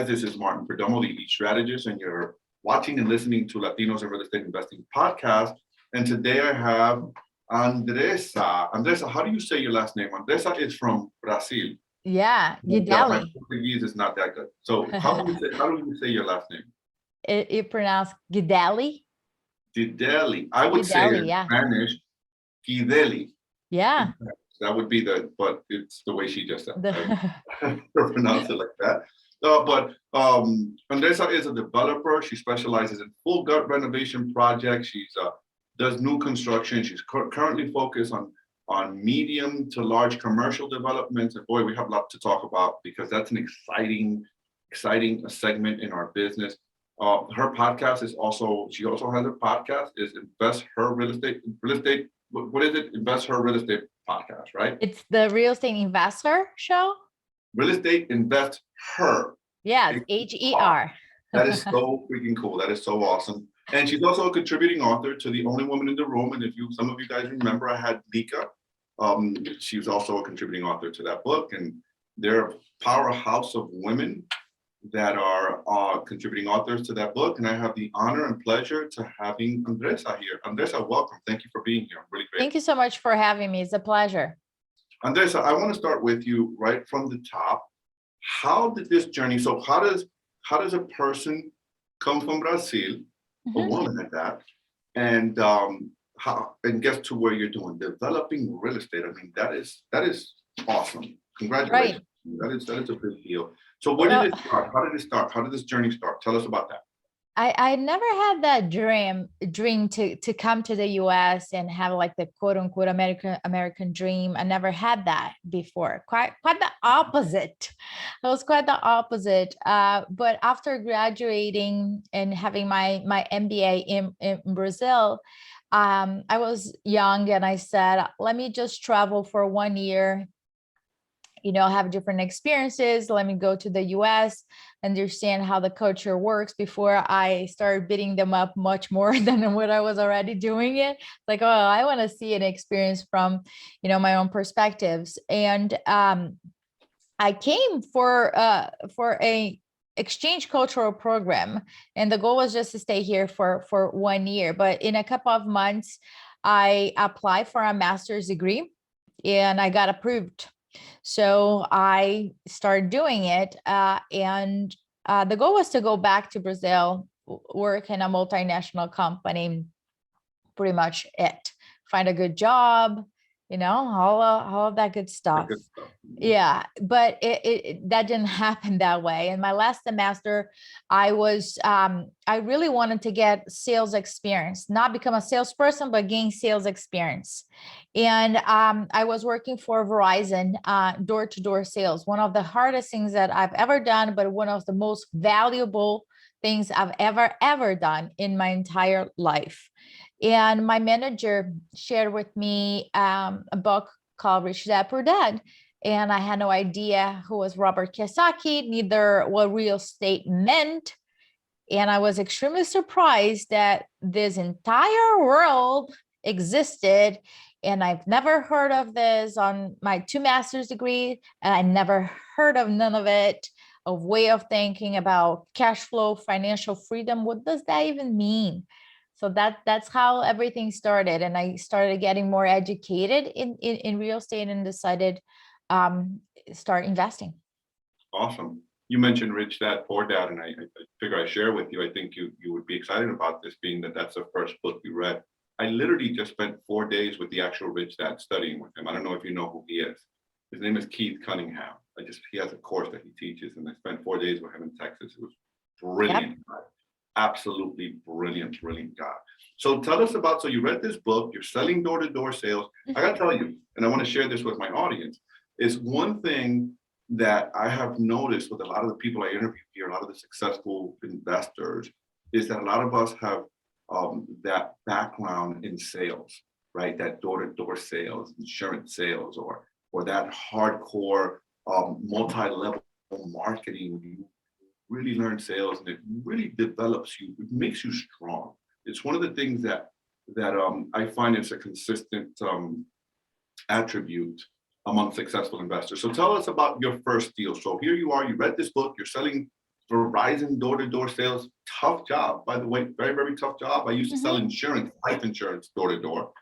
guys, this is Martin Perdomo, the Elite Strategist, and you're watching and listening to Latinos in Real Estate Investing podcast. And today I have Andresa. Andresa, how do you say your last name? Andresa is from Brazil. Yeah, My Guidelli. Portuguese is not that good. So how do you say your last name? It pronounced Guidelli. Guidelli. I would say in Spanish, Guidelli. Yeah. That would be but it's the way she just said it. Pronounce it like that. But Andresa is a developer. She specializes in full gut renovation projects. She's does new construction. She's currently focused on medium to large commercial developments. And boy, we have a lot to talk about because that's an exciting segment in our business. Her podcast is she also has a podcast, is InvestHER Real Estate. What is it? InvestHER Real Estate podcast, right? It's the Real Estate InvestHER Show. Real Estate InvestHER. Yeah, HER. That is so freaking cool. That is so awesome. And she's also a contributing author to The Only Woman in the Room. And if some of you guys remember, I had Lika. She was also a contributing author to that book. And they're a powerhouse of women that are contributing authors to that book. And I have the honor and pleasure to having Andresa here. Andresa, welcome. Thank you for being here. I'm really grateful. Thank you so much for having me. It's a pleasure. Andresa, I want to start with you right from the top. How did this journey, so how does a person come from Brazil, a woman at that, and get to where you're doing, developing real estate? I mean, that is awesome. Congratulations. Right. That is a big deal. So where did it start? How did it start? How did this journey start? Tell us about that. I never had that dream to come to the US and have like the quote unquote American dream. I never had that before. Quite the opposite. It was quite the opposite. But after graduating and having my MBA in Brazil, I was young and I said, let me just travel for 1 year, have different experiences. Let me go to the US, understand how the culture works before I start beating them up much more than what I was already doing it. Like, oh, I want to see an experience from, my own perspectives. And I came for a exchange cultural program. And the goal was just to stay here for 1 year. But in a couple of months, I applied for a master's degree and I got approved. So I started doing it, and the goal was to go back to Brazil, work in a multinational company, pretty much it. Find a good job, all of that good stuff. Yeah, but that didn't happen that way. In my last semester, I really wanted to get sales experience, not become a salesperson, but gain sales experience. And I was working for Verizon, door-to-door sales, one of the hardest things that I've ever done, but one of the most valuable things I've ever done in my entire life. And my manager shared with me a book called Rich Dad Poor Dad. And I had no idea who was Robert Kiyosaki, neither what real estate meant. And I was extremely surprised that this entire world existed. And I've never heard of this on my 2 master's degrees. And I never heard of none of it, of way of thinking about cash flow, financial freedom. What does that even mean? So that's how everything started. And I started getting more educated in real estate and decided start investing. Awesome. You mentioned Rich Dad Poor Dad, and I figure I share with you. I think you would be excited about this, being that's the first book you read. I literally just spent 4 days with the actual Rich Dad studying with him. I don't know if you know who he is. His name is Keith Cunningham. He has a course that he teaches, and I spent 4 days with him in Texas. It was brilliant. Yep. Absolutely brilliant guy. So tell us about, so you read this book, you're selling door-to-door sales. I gotta tell you, and I want to share this with my audience, is one thing that I have noticed with a lot of the people I interview here, a lot of the successful investors, is that a lot of us have that background in sales, right? That door-to-door sales, insurance sales, or that hardcore multi-level marketing. You really learn sales, and it really develops you. It makes you strong. It's one of the things that I find is a consistent attribute among successful investors. So tell us about your first deal. So here you are, you read this book, you're selling Verizon door-to-door sales, tough job, by the way, very, very tough job. I used to sell Mhm. insurance, life insurance door-to-door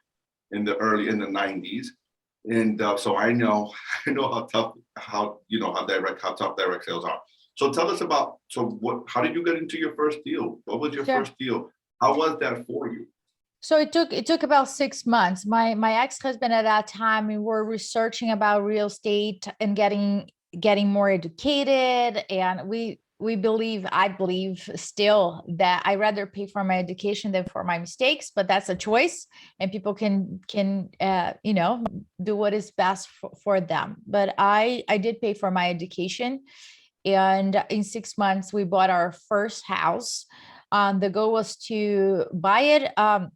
in the 90s. And so I know, I know how tough, how tough direct sales are. So tell us about, how did you get into your first deal? What was your Sure. first deal? How was that for you? So it took about 6 months. My ex-husband at that time, we were researching about real estate and getting more educated. And I believe still that I rather pay for my education than for my mistakes, but that's a choice, and people can do what is best for them. But I did pay for my education, and in 6 months we bought our first house. The goal was to buy it, add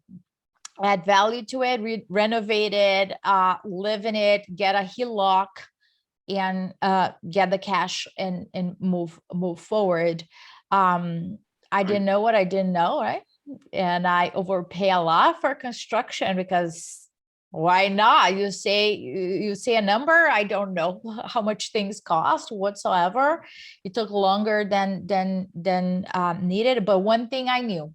value to it, renovate it, live in it, get a HELOC, and get the cash and move forward. I Right? didn't know what I didn't know, right? And I overpay a lot for construction because why not? You say a number. I don't know how much things cost whatsoever. It took longer than needed. But one thing I knew,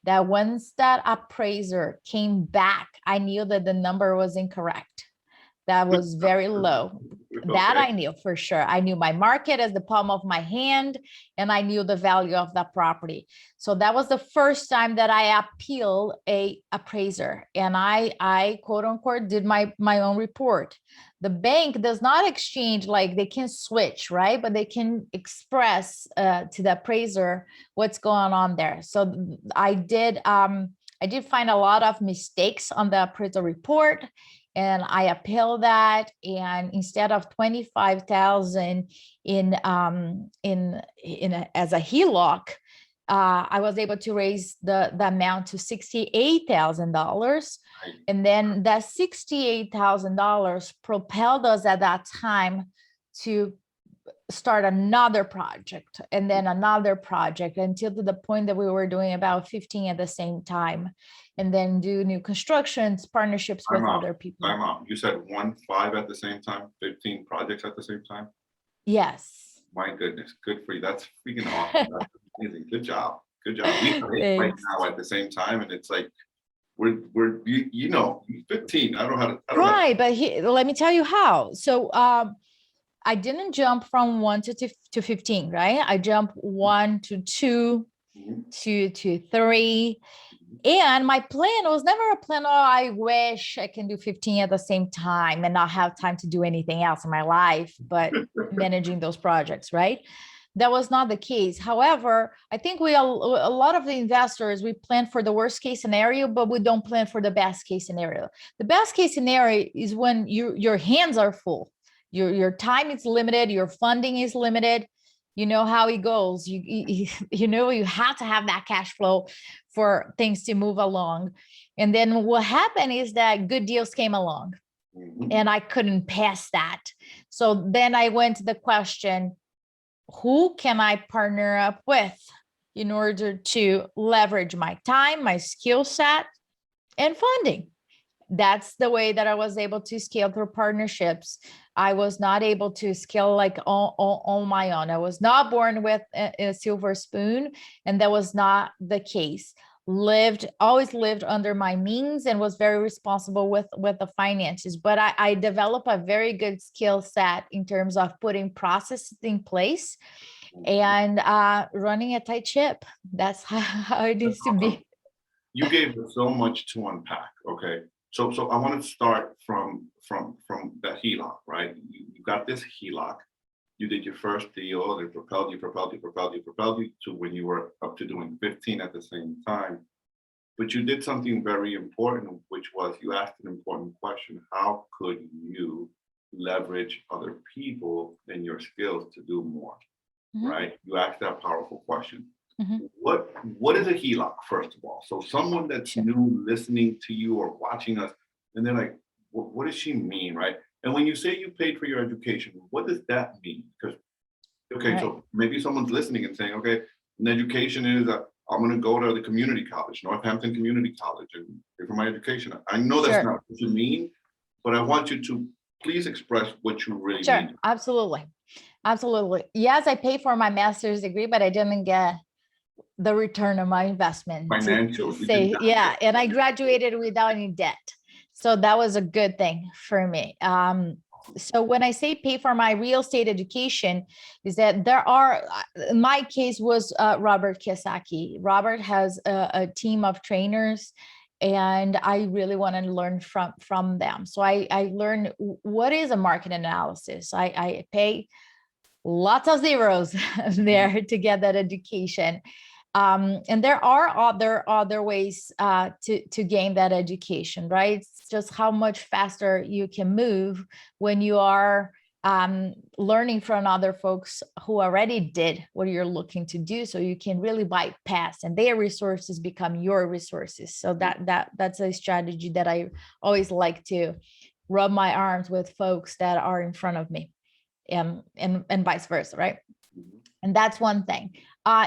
that once that appraiser came back, I knew that the number was incorrect. That was very low. That Okay. I knew for sure. I knew my market as the palm of my hand, and I knew the value of that property. So that was the first time that I appealed a appraiser, and I quote unquote did my own report. The bank does not exchange, like they can switch, right? But they can express to the appraiser what's going on there. So I did find a lot of mistakes on the appraisal report, and I appealed that. And instead of 25,000 as a HELOC, I was able to raise the amount to $68,000. Right. And then that $68,000 propelled us at that time to start another project, and then another project, until to the point that we were doing about 15 at the same time, and then do new constructions, partnerships with other people. Time out. You said 1.5 at the same time, 15 projects at the same time? Yes. My goodness, good for you. That's freaking awesome. That's amazing. Good job. Good job. We have it right Thanks. now at the same time, and it's like we're 15. I don't know how to. Right, but let me tell you how. So I didn't jump from 1 to 15, right? I jumped 1 to 2, Mhm. 2 to 3. And my plan was never a plan, oh, I wish I can do 15 at the same time and not have time to do anything else in my life, but managing those projects, right? That was not the case. However, I think a lot of the investors, we plan for the worst case scenario, but we don't plan for the best case scenario. The best case scenario is when your hands are full. Your time is limited, your funding is limited. You know how it goes. You have to have that cash flow for things to move along. And then what happened is that good deals came along, Mhm. and I couldn't pass that. So then I went to the question, who can I partner up with in order to leverage my time, my skill set, and funding? That's the way that I was able to scale through partnerships. I was not able to scale like on my own. I was not born with a silver spoon, and that was not the case. Always lived under my means, and was very responsible with the finances. But I developed a very good skill set in terms of putting processes in place and running a tight ship. That's how it That's needs to awesome. be. You gave us so much to unpack. Okay, so I want to start from that HELOC, right? You got this HELOC. You did your first deal. It propelled you to when you were up to doing 15 at the same time. But you did something very important, which was you asked an important question: how could you leverage other people and your skills to do more? Mhm, Right? You asked that powerful question. mhm. What is a HELOC, first of all? So someone that's Sure. new listening to you or watching us, and they're like, what does she mean, right? And when you say you paid for your education, what does that mean? Because okay, Right. so maybe someone's listening and saying, okay, an education is I'm going to go to the community college, Northampton Community College, and pay for my education. I know that's Sure. not what you mean, but I want you to please express what you really Sure. mean. Absolutely. Absolutely. Yes, I paid for my master's degree, but I didn't get the return on my investment Financial, to you did say, not yeah. get And I that. graduated without any debt. So that was a good thing for me. So when I say pay for my real estate education, is that there are, my case was Robert Kiyosaki. Robert has a team of trainers, and I really want to learn from them. So I learned what is a market analysis. I pay lots of zeros there to get that education. And there are other ways to gain that education, right? It's just how much faster you can move when you are learning from other folks who already did what you're looking to do, so you can really bypass and their resources become your resources. So that's a strategy that I always like to rub my arms with folks that are in front of me, and vice versa, right? Mhm. And that's one thing.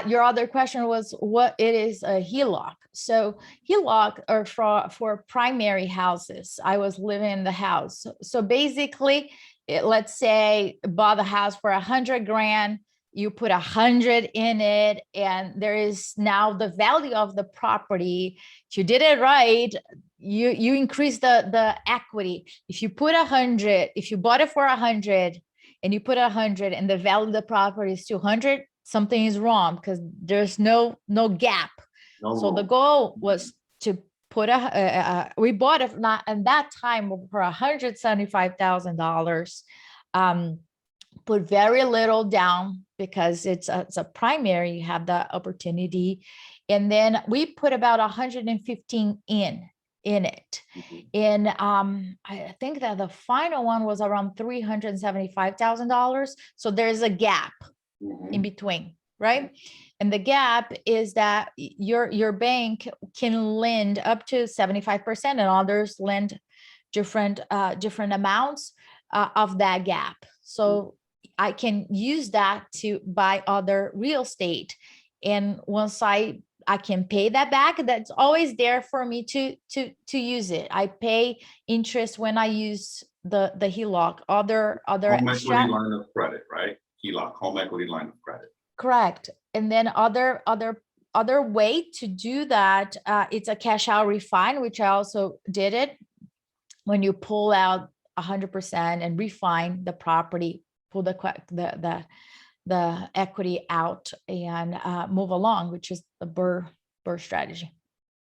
Your other question was what it is a HELOC. So HELOC are for primary houses. I was living in the house. So basically, let's say bought the house for 100 grand, you put 100 in it, and there is now the value of the property. If you did it right, you increase the equity. If you put 100, if you bought it for 100, and you put 100 and the value of the property is 200, something is wrong because there's no gap. No So the room. goal was to put we bought it not at that time for $175,000. Put very little down because it's a primary, you have the opportunity. And then we put about 115 in it. Mhm. And I think that the final one was around $375,000. So there's a gap in Mhm. between, right? And the gap is that your bank can lend up to 75%, and others lend different amounts of that gap. So I can use that to buy other real estate. And once I can pay that back, that's always there for me to use it. I pay interest when I use the HELOC, other Home equity strat. line of credit, right? HELOC, home equity line of credit. Correct. And then other way to do that, it's a cash out refi, which I also did it. When you pull out 100% and refine the property, pull the equity out and move along, which is the BRRRR strategy.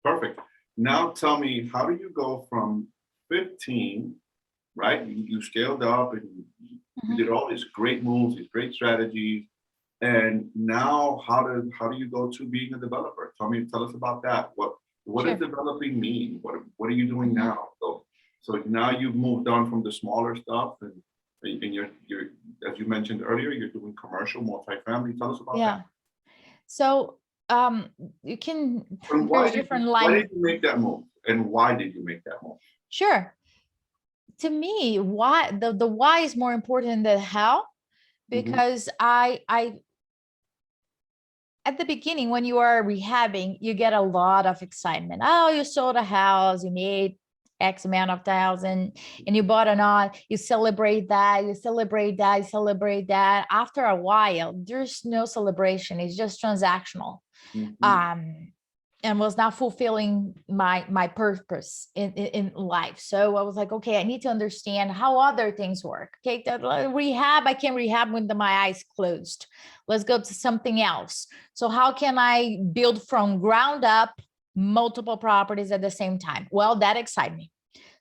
Perfect. Now tell me, how do you go from 15, right? You scaled up and you did all these great moves, these great strategies. And now how do you go to being a developer? Tell us about that. What does Sure. developing mean? What are you doing now? So now you've moved on from the smaller stuff and you're as you mentioned earlier, you're doing commercial multifamily. Tell us about that. Yeah. So you can, And there's different why line. did you make that move? And why did you make that move? Sure. To me, why the why is more important than how, Mhm. because I at the beginning, when you are rehabbing, you get a lot of excitement. Oh, you sold a house, you made X amount of thousand, and you bought another, you celebrate that, you celebrate that, you celebrate that. After a while, there's no celebration, it's just transactional. Mhm. And was not fulfilling my purpose in life. So I was like, okay, I need to understand how other things work. Okay, rehab, I can rehab with my eyes closed. Let's go to something else. So how can I build from ground up multiple properties at the same time? Well, that excites me.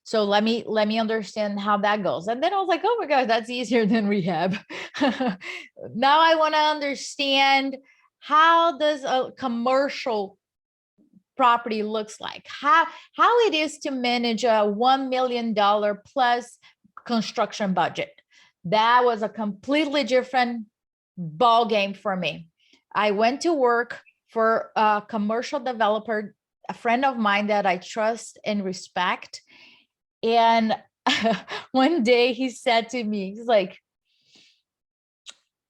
So let me understand how that goes. And then I was like, oh my God, that's easier than rehab. Now I want to understand, how does a commercial property looks like, how it is to manage a $1 million plus construction budget. That was a completely different ball game for me. I went to work for a commercial developer, a friend of mine that I trust and respect. And one day he said to me, he's like,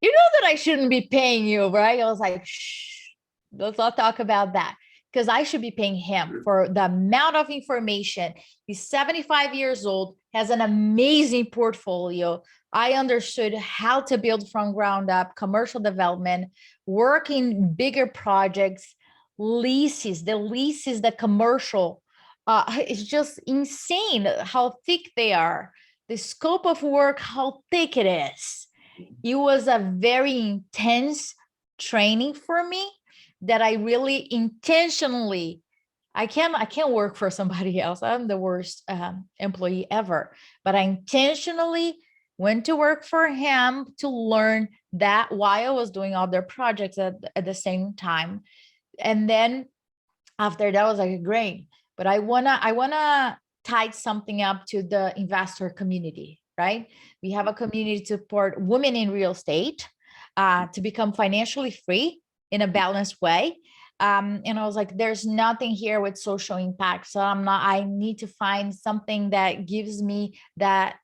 you know that I shouldn't be paying you, right? I was like, shh, let's not talk about that. because I should be paying him for the amount of information. He's 75 years old, has an amazing portfolio. I understood how to build from ground up, commercial development, work in bigger projects, leases, the commercial. It's just insane how thick they are. The scope of work, how thick it is. It was a very intense training for me that I really intentionally, I can't work for somebody else. I'm the worst employee ever, but I intentionally went to work for him to learn that while I was doing other projects at the same time. And then after that, I was like, great, but I wanna tie something up to the investor community, right? We have a community to support women in real estate to become financially free in a balanced way. And I was like, there's nothing here with social impact. So I need to find something that gives me that,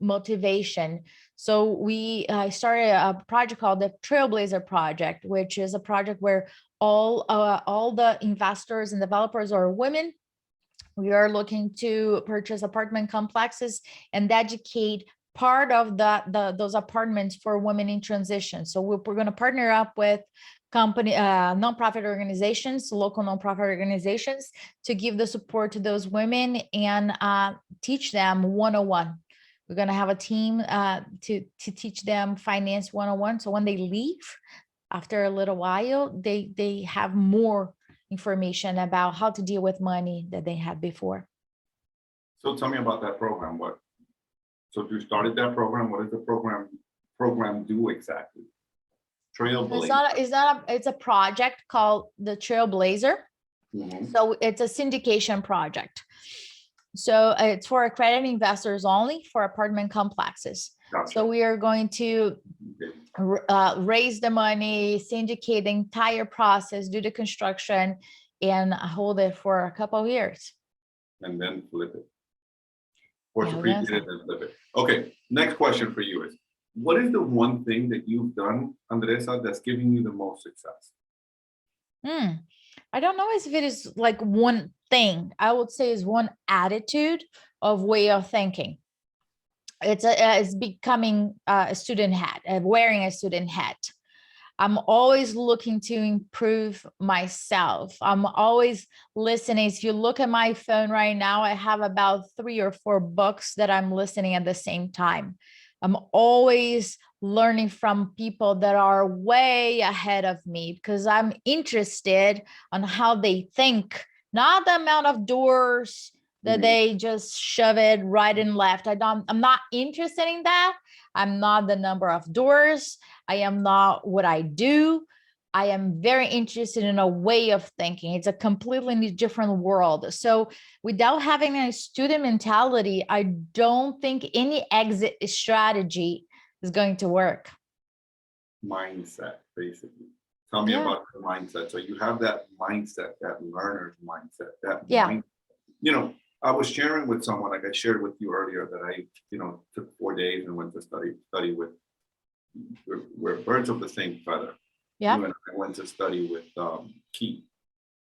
motivation. So we started a project called the Trailblazer Project, which is a project where all the investors and developers are women. We are looking to purchase apartment complexes and educate part of those apartments for women in transition. So we're going to partner up with nonprofit organizations, local nonprofit organizations, to give the support to those women and teach them 101. We're going to have a team to teach them finance 101. So when they leave, after a little while, they have more information about how to deal with money that they had before. So tell me about that program. So you started that program. What does the program do exactly? Trailblazer. It's a project called the Trailblazer. So it's a syndication project. So it's for accredited investors only for apartment complexes. Gotcha. So we are going to raise the money, syndicate the entire process, do the construction, and hold it for a couple of years. And then flip it. Appreciate it and flip it. Okay, next question for you is, what is the one thing that you've done, Andresa, that's giving you the most success? I don't know if it is like one thing. I would say is one attitude of way of thinking. It's becoming a student hat, wearing a student hat. I'm always looking to improve myself. I'm always listening. If you look at my phone right now, I have about 3 or 4 books that I'm listening at the same time. I'm always learning from people that are way ahead of me because I'm interested on how they think, not the amount of doors that they just shove it right and left. I'm not interested in that. I'm not the number of doors. I am not what I do. I am very interested in a way of thinking. It's a completely different world. So without having a student mentality, I don't think any exit strategy is going to work. Mindset, basically. Tell me about the mindset. So you have that mindset, that learner's mindset, mindset. I was sharing with someone, like I shared with you earlier, that I, took 4 days and went to study with, we're birds of the same feather. Yeah. And I went to study with Keith.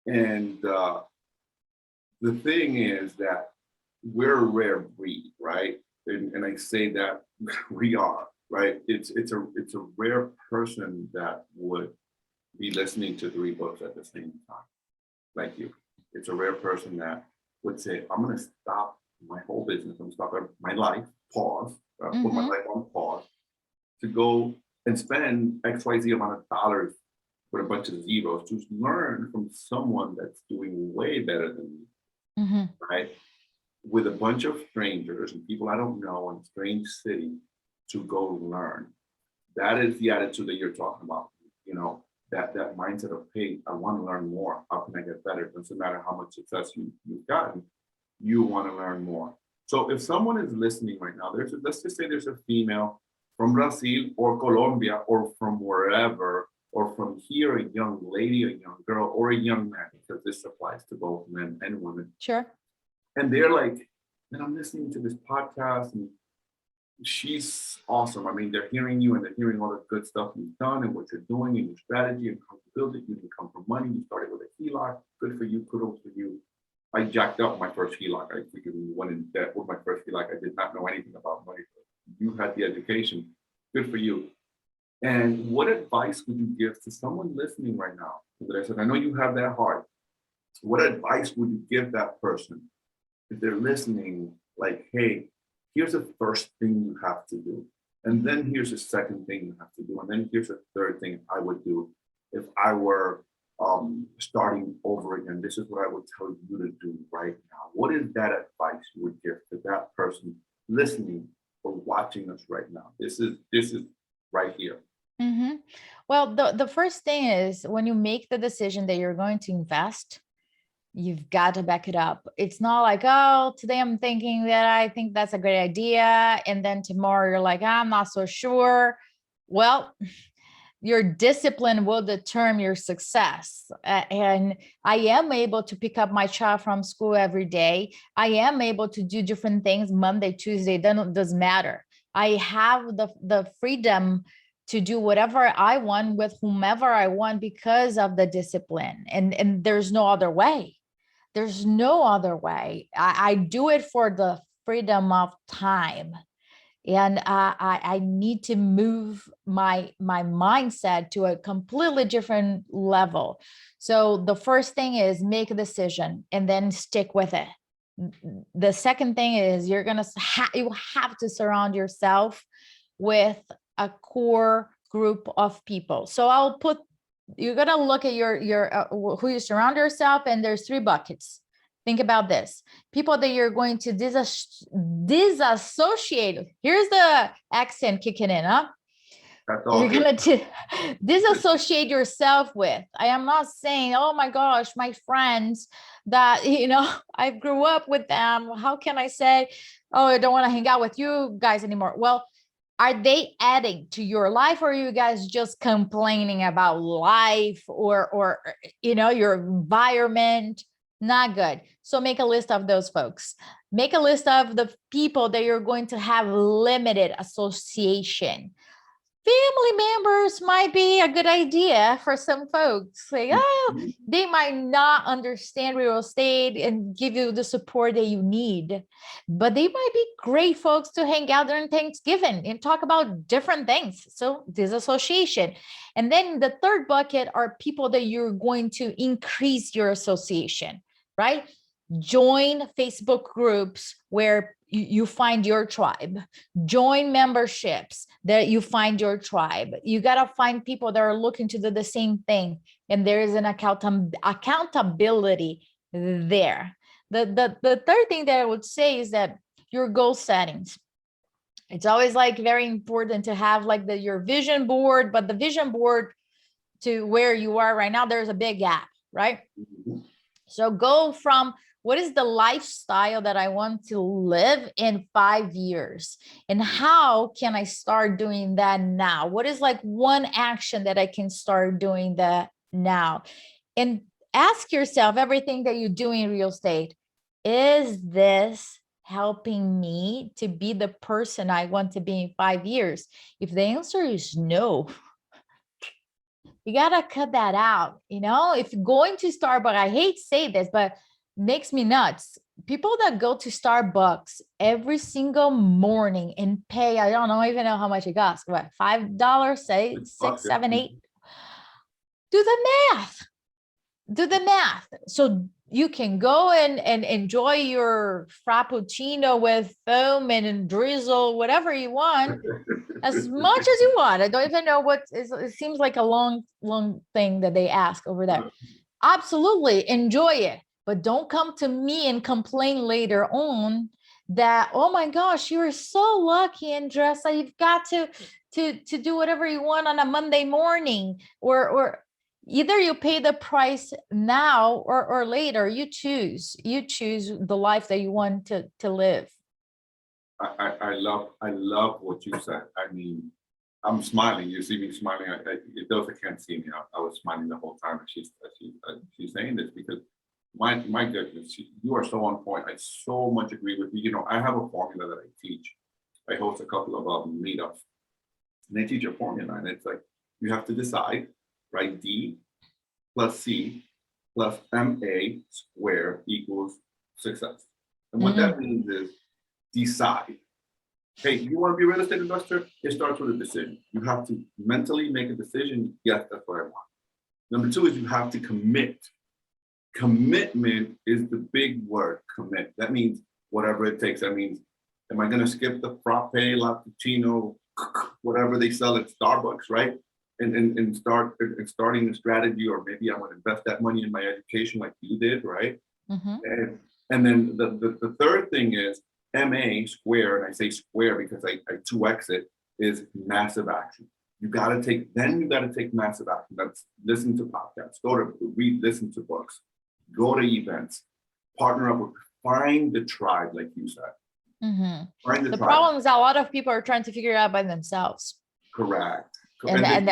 And the thing is that we're a rare breed, right? And I say that we are, right? It's a rare person that would be listening to 3 books at the same time, like you. It's a rare person that would say, I'm going to stop my whole business. I'm going to stop my life, pause, put my life on pause to go and spend XYZ amount of dollars with a bunch of zeros to learn from someone that's doing way better than me, right? With a bunch of strangers and people I don't know in a strange city to go learn. That is the attitude that you're talking about, that mindset of, hey, I want to learn more. How can I get better? It doesn't matter how much success you've gotten, you want to learn more. So if someone is listening right now, let's just say there's a female from Brazil or Colombia or from wherever, or from here, a young lady, a young girl, or a young man, because this applies to both men and women. Sure. And they're like, man, I'm listening to this podcast and she's awesome. I mean, they're hearing you and they're hearing all the good stuff you've done and what you're doing and your strategy and how to build it. You didn't come from money. You started with a HELOC. good for you, kudos for you. I jacked up my first HELOC. I freaking went in debt with my first HELOC. I did not know anything about money. You had the education. Good for you. And what advice would you give to someone listening right now? Andresa, I know you have that heart. What advice would you give that person if they're listening? Like, hey, here's the first thing you have to do. And then here's the second thing you have to do. And then here's the third thing I would do if I were starting over again. This is what I would tell you to do right now. What is that advice you would give to that person listening or watching us right now? This is right here. Mm-hmm. Well, the first thing is when you make the decision that you're going to invest, you've got to back it up. It's not like, oh, today I'm thinking that I think that's a great idea. And then tomorrow you're like, I'm not so sure. Well, your discipline will determine your success. And I am able to pick up my child from school every day. I am able to do different things Monday, Tuesday, then it doesn't matter. I have the freedom to do whatever I want with whomever I want because of the discipline. And there's no other way. There's no other way. I do it for the freedom of time. And I need to move my mindset to a completely different level. So the first thing is make a decision and then stick with it. The second thing is you're gonna you have to surround yourself with a core group of people. So you're gonna look at your who you surround yourself, and there's 3 buckets. Think about this. People that you're going to disassociate. Here's the accent kicking in, huh? You're going to disassociate yourself with. I am not saying, oh my gosh, my friends that, I grew up with them. How can I say, oh, I don't want to hang out with you guys anymore? Well, are they adding to your life, or are you guys just complaining about life or your environment? Not good. So make a list of those folks. Make a list of the people that you're going to have limited association. Family members might be a good idea for some folks. Like, they might not understand real estate and give you the support that you need, but they might be great folks to hang out during Thanksgiving and talk about different things. So disassociation. And then the third bucket are people that you're going to increase your association, right? Join Facebook groups where you find your tribe. Join memberships that you find your tribe. You got to find people that are looking to do the same thing. And there is an accountability there. The third thing that I would say is that your goal settings. It's always like very important to have like your vision board, but the vision board to where you are right now, there's a big gap, right? So go from what is the lifestyle that I want to live in 5 years? And how can I start doing that now? What is like one action that I can start doing that now? And ask yourself everything that you do in real estate. Is this helping me to be the person I want to be in 5 years? If the answer is no, you gotta cut that out. If going to Starbucks, I hate to say this, but makes me nuts. People that go to Starbucks every single morning and pay, I don't even know how much it costs. What, $5, say $6, $7, $8? Do the math. So you can go and enjoy your frappuccino with foam and drizzle, whatever you want, as much as you want. I don't even know what is. It seems like a long thing that they ask over there. Absolutely enjoy it, but don't come to me and complain later on that, oh my gosh, you are so lucky, Andresa, you've got to do whatever you want on a Monday morning, or either you pay the price now or later. You choose the life that you want to live. I love what you said. I mean, I'm smiling. You see me smiling. Those that can't see me, I was smiling the whole time. She's saying this because my goodness, you are so on point. I so much agree with you. I have a formula that I teach. I host a couple of meetups, and I teach a formula, and it's like you have to decide, right? D plus C plus MA square equals success. And what that means is decide. Hey, you want to be a real estate investor? It starts with a decision. You have to mentally make a decision. Yes, that's what I want. Number two is you have to commit. Commitment is the big word, commit. That means whatever it takes. That means, am I going to skip the frappe, lappuccino, whatever they sell at Starbucks, right? And starting a strategy, or maybe I'm going to invest that money in my education like you did, right? And then the third thing is MA square, and I say square because I 2X it, is massive action. You got to take massive action. That's listen to podcasts, listen to books, go to events, partner up with, find the tribe, like you said. Find the tribe. Problem is a lot of people are trying to figure it out by themselves. Correct. And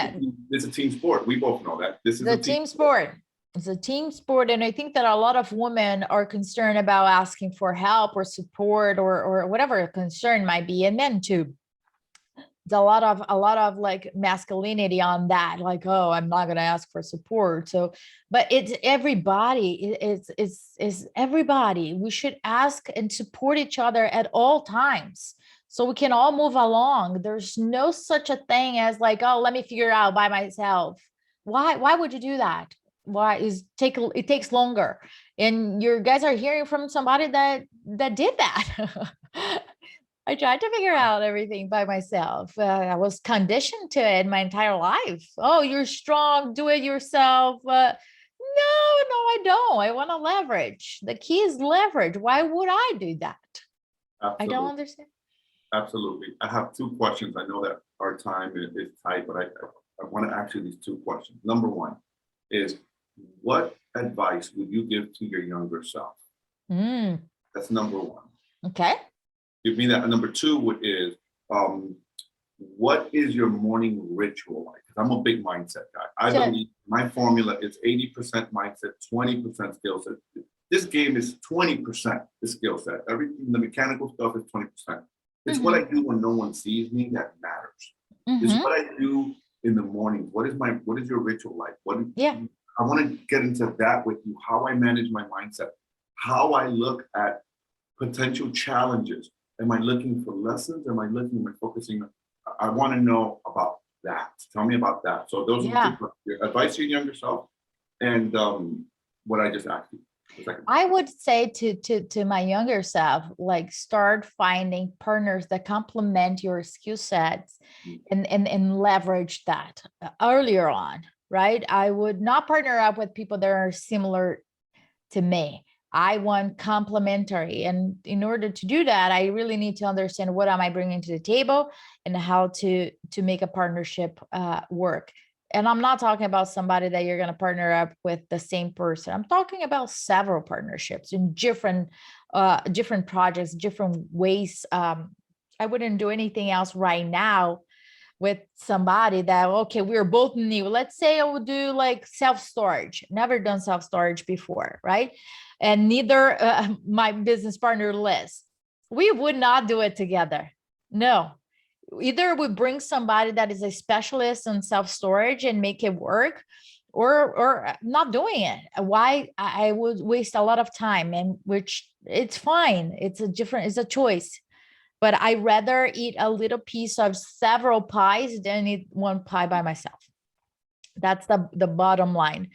it's a team sport. We both know that. This is a team sport. It's a team sport. And I think that a lot of women are concerned about asking for help or support or whatever concern might be. And men too. There's a lot of like masculinity on that, like, oh, I'm not going to ask for support. So, but it's everybody, it's everybody. We should ask and support each other at all times, so we can all move along. There's no such a thing as like, oh, let me figure it out by myself. Why would you do that? It takes longer. And your guys are hearing from somebody that did that. I tried to figure out everything by myself. I was conditioned to it my entire life. Oh, you're strong, do it yourself. No, I don't. I want to leverage. The key is leverage. Why would I do that? Absolutely. I don't understand. Absolutely. I have two questions. I know that our time is tight, but I want to ask you these two questions. Number one is, what advice would you give to your younger self? That's number one. Okay. Give me that. And number two is, what is your morning ritual like? Because I'm a big mindset guy. I believe my formula is 80% mindset, 20% skill set. This game is 20% the skill set. Everything, the mechanical stuff is 20%. It's what I do when no one sees me that matters. It's what I do in the morning. What is your ritual like? I want to get into that with you, how I manage my mindset, how I look at potential challenges. Am I looking for lessons? Am I focusing? I want to know about that. Tell me about that. So those are your advice to your younger self, and what I just asked you. I would say to my younger self, like, start finding partners that complement your skill sets and leverage that earlier on, right? I would not partner up with people that are similar to me. I want complementary. And in order to do that, I really need to understand what am I bringing to the table and how to make a partnership work. And I'm not talking about somebody that you're going to partner up with the same person. I'm talking about several partnerships in different projects, different ways. I wouldn't do anything else right now with somebody that, okay, we're both new. Let's say I would do like self-storage, never done self-storage before, right? And neither my business partner, Liz. We would not do it together. No. Either we bring somebody that is a specialist in self-storage and make it work, or not doing it. Why? I would waste a lot of time, and which it's fine. It's a choice. But I rather eat a little piece of several pies than eat one pie by myself. That's the bottom line.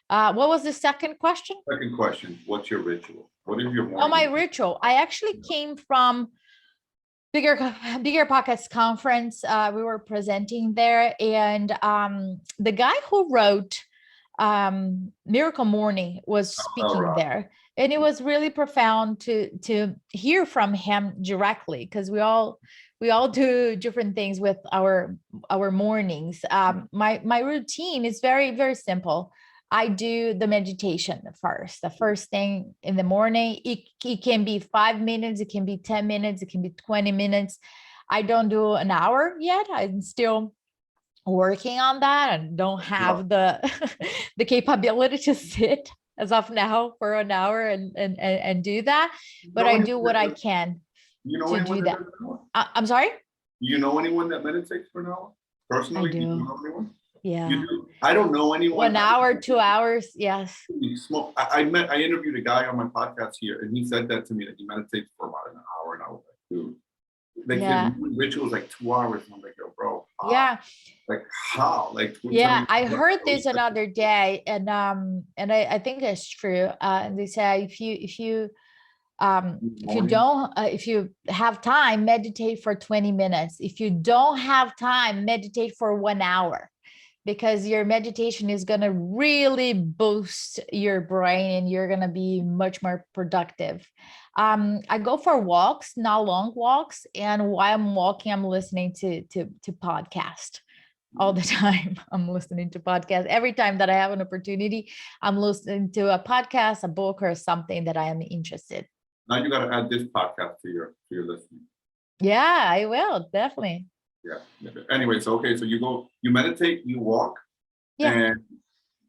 What was the second question? Second question, what's your ritual? What is your morning? Oh, my ritual. I actually came from Bigger Pockets conference. We were presenting there, and the guy who wrote Miracle Morning was speaking there. And it was really profound to hear from him directly, because we all do different things with our mornings. My routine is very, very simple. I do the meditation first. The first thing in the morning, it can be 5 minutes, it can be 10 minutes, it can be 20 minutes. I don't do an hour yet. I'm still working on that and don't have the capability to sit as of now for an hour and do that. But I do what I can to do that. I'm sorry? Do you know anyone that meditates for an hour? Personally, I do. Do you know anyone? Yeah. I don't know anyone. 1 hour, 2 hours. Yes. Smoke. I interviewed a guy on my podcast here, and he said that to me, that he meditates for about an hour, and I was like, dude, like Yeah. the ritual is like 2 hours. And I'm like, yo, bro, how? Yeah. Like how? Like Yeah, I heard this another day, and I think it's true. They say if you have time, meditate for 20 minutes. If you don't have time, meditate for 1 hour, because your meditation is going to really boost your brain and you're going to be much more productive. I go for walks, not long walks, and while I'm walking, I'm listening to podcast all the time. I'm listening to podcasts every time that I have an opportunity. I'm listening to a podcast, a book, or something that I am interested. Now you got to add this podcast to your listening. Yeah, I will definitely. Yeah. Anyway, so okay, so you meditate, you walk, and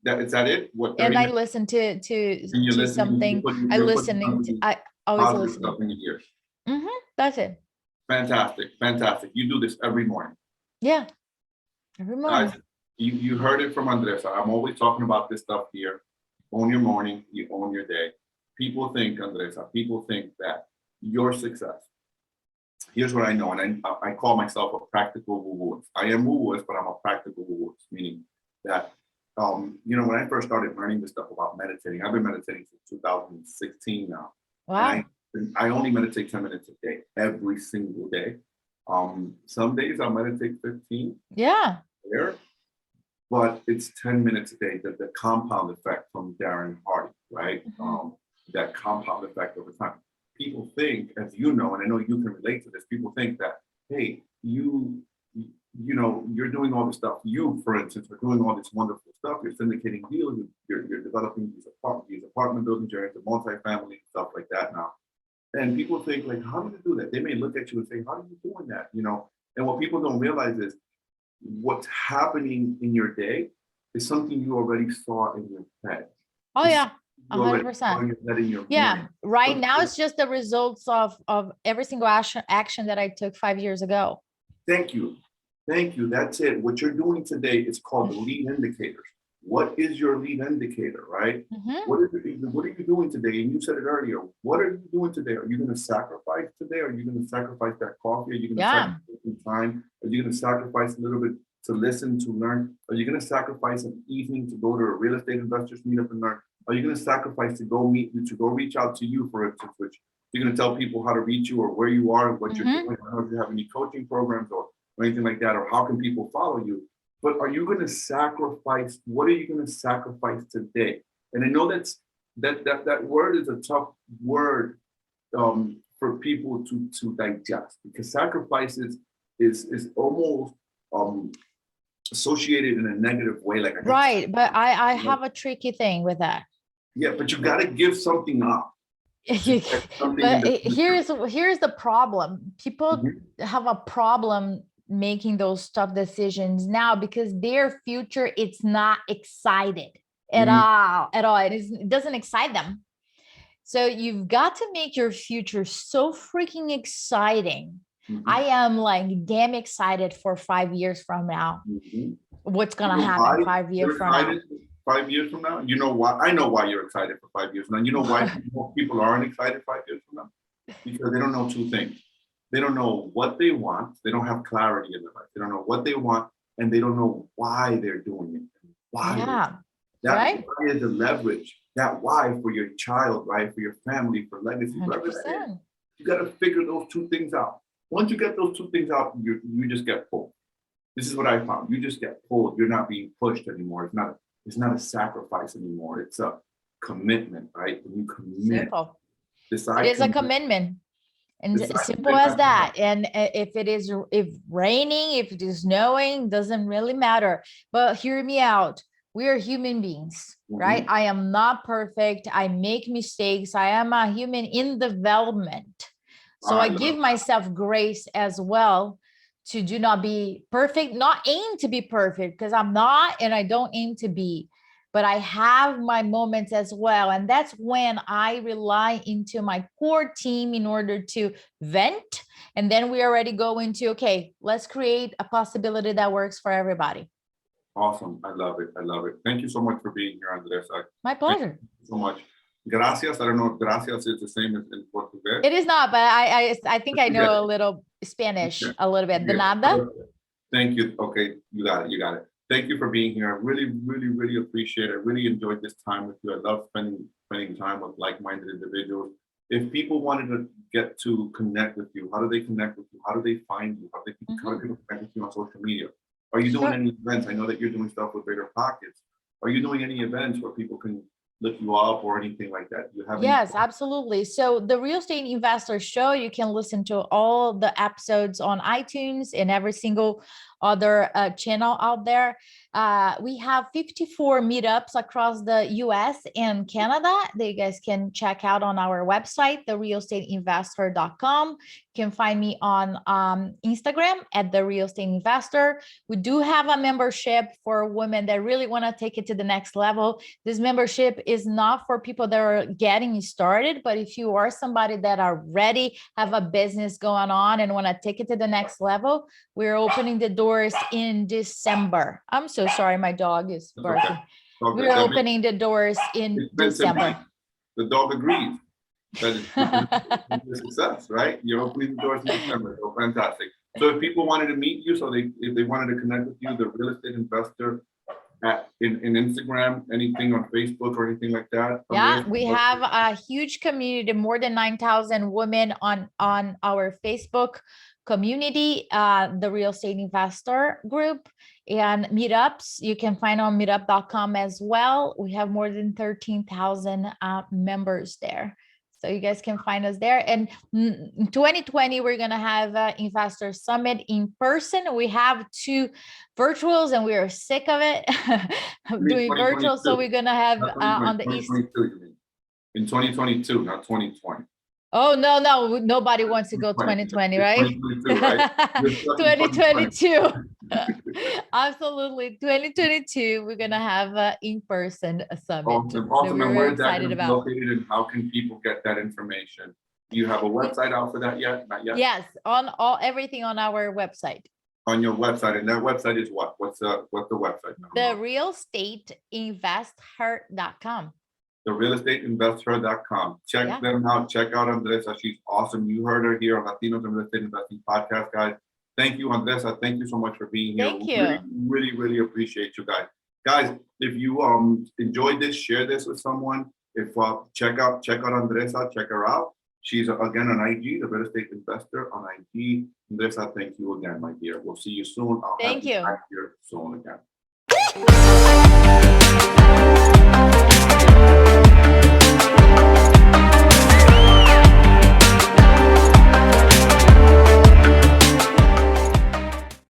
is that it? What? And I listen to something. I always listen. Stuff in your ears. That's it. Fantastic. You do this every morning. Yeah. Every morning. Guys, you heard it from Andresa. I'm always talking about this stuff here. Own your morning, you own your day. People think, Andresa, that your success. Here's what I know, and I call myself a practical woo-wooist. I am woo-wooist, but I'm a practical woo-wooist, meaning that, when I first started learning this stuff about meditating, I've been meditating since 2016 now. Wow. I only meditate 10 minutes a day, every single day. Some days I'll meditate 15. Yeah. But it's 10 minutes a day, the compound effect from Darren Hardy, right? That compound effect over time. People think, as you know, and I know you can relate to this, people think that, hey, you're doing all this stuff. You, for instance, are doing all this wonderful stuff. You're syndicating deals. You're developing these apartment buildings. You're into multifamily and stuff like that now. And people think, like, how do you do that? They may look at you and say, how are you doing that? And what people don't realize is what's happening in your day is something you already saw in your head. Oh, yeah. 100%. Yeah. Right now, it's just the results of every single action that I took 5 years ago. Thank you. That's it. What you're doing today is called the lead indicators. What is your lead indicator, right? What are you doing today? And you said it earlier. What are you doing today? Are you going to sacrifice today? Are you going to sacrifice that coffee? Are you going to sacrifice some time? Are you going to sacrifice a little bit to listen, to learn? Are you going to sacrifice an evening to go to a real estate investors meetup and learn? Are you going to sacrifice to go meet you, to go reach out to you, for instance, which you're going to tell people how to reach you or where you are and what you're doing? I don't know if you have any coaching programs or anything like that, or how can people follow you? But are you going to sacrifice? What are you going to sacrifice today? And I know that word is a tough word for people to digest, because sacrifice is almost associated in a negative way. Right, but I have a tricky thing with that. Yeah, but you got to give something up. But here's the problem. People have a problem making those tough decisions now because their future, it's not excited at all. It doesn't excite them. So you've got to make your future so freaking exciting. I am like damn excited for 5 years from now. What's gonna happen 5 years from now? 5 years from now? You know why? I know why you're excited for 5 years from now. You know why people aren't excited 5 years from now? Because they don't know two things. They don't know what they want. They don't have clarity in their life. They don't know what they want, and they don't know why they're doing it. Why? Yeah. That why is the leverage. That why for your child, right? For your family, for legacy. 100%. You got to figure those two things out. Once you get those two things out, you just get pulled. This is what I found. You just get pulled. You're not being pushed anymore. It's not a sacrifice anymore. It's a commitment, right? When you commit, simple. It is a commitment. And simple as that. And if raining, if it is snowing, doesn't really matter. But hear me out. We are human beings, right? I am not perfect. I make mistakes. I am a human in development. So I give myself grace as well to do not be perfect, not aim to be perfect, because I'm not, and I don't aim to be, but I have my moments as well. And that's when I rely into my core team in order to vent. And then we already go into, okay, let's create a possibility that works for everybody. Awesome. I love it. I love it. Thank you so much for being here, Andresa. My pleasure. Thank you so much. Gracias. I don't know if gracias is the same as in Portuguese. It is not, but I think I know a little Spanish, a little bit. De nada. Thank you. Okay, you got it. You got it. Thank you for being here. I really, really, really appreciate it. I really enjoyed this time with you. I love spending time with like-minded individuals. If people wanted to get to connect with you, how do they connect with you? How do they find you? How do people connect with you on social media? Are you doing any events? I know that you're doing stuff with Bigger Pockets. Are you doing any events where people can look you up or anything like that? You have Yes, absolutely. So the Real Estate Investor Show, you can listen to all the episodes on iTunes and every single other channel out there. We have 54 meetups across the US and Canada that you guys can check out on our website, therealestateinvestor.com. You can find me on Instagram at The Real Estate Investor. We do have a membership for women that really want to take it to the next level. This membership is not for people that are getting started, but if you are somebody that are ready, have a business going on and want to take it to the next level, we're opening the doors in December. I'm so sorry, my dog is barking. Okay. Okay. We're opening the doors in December. The dog agrees. That is a success, right? You're opening the doors in December. So fantastic. So if people wanted to meet you, if they wanted to connect with you, the Real Estate Investor in Instagram, anything on Facebook or anything like that? Yeah, we have a huge community, more than 9,000 women on our Facebook community, the Real Estate Investor group, and meetups. You can find on meetup.com as well. We have more than 13,000 members there. So you guys can find us there. And in 2020, we're going to have an Investor Summit in person. We have 2 virtuals and we are sick of it doing virtual. So we're going to have on the East. In 2022, not 2020. Oh, no, nobody wants to go 2020, right? 2022. Absolutely. 2022, we're going to have an in-person summit. Awesome. And where is that located and how can people get that information? Do you have a website out for that yet? Not yet? Yes, on everything on our website. On your website. And that website is what? What's the website? Therealestateinvesther.com. Therealestateinvestor.com. Check them out. Check out Andresa. She's awesome. You heard her here on Latinos and Real Estate Investing Podcast, guys. Thank you, Andresa. Thank you so much for being here. Thank you. Really, really appreciate you guys. Guys, if you enjoyed this, share this with someone. If check out Andresa, check her out. She's again on IG, the Real Estate Investor on IG. Andresa, thank you again, my dear. We'll see you soon. I'll have you back here soon again.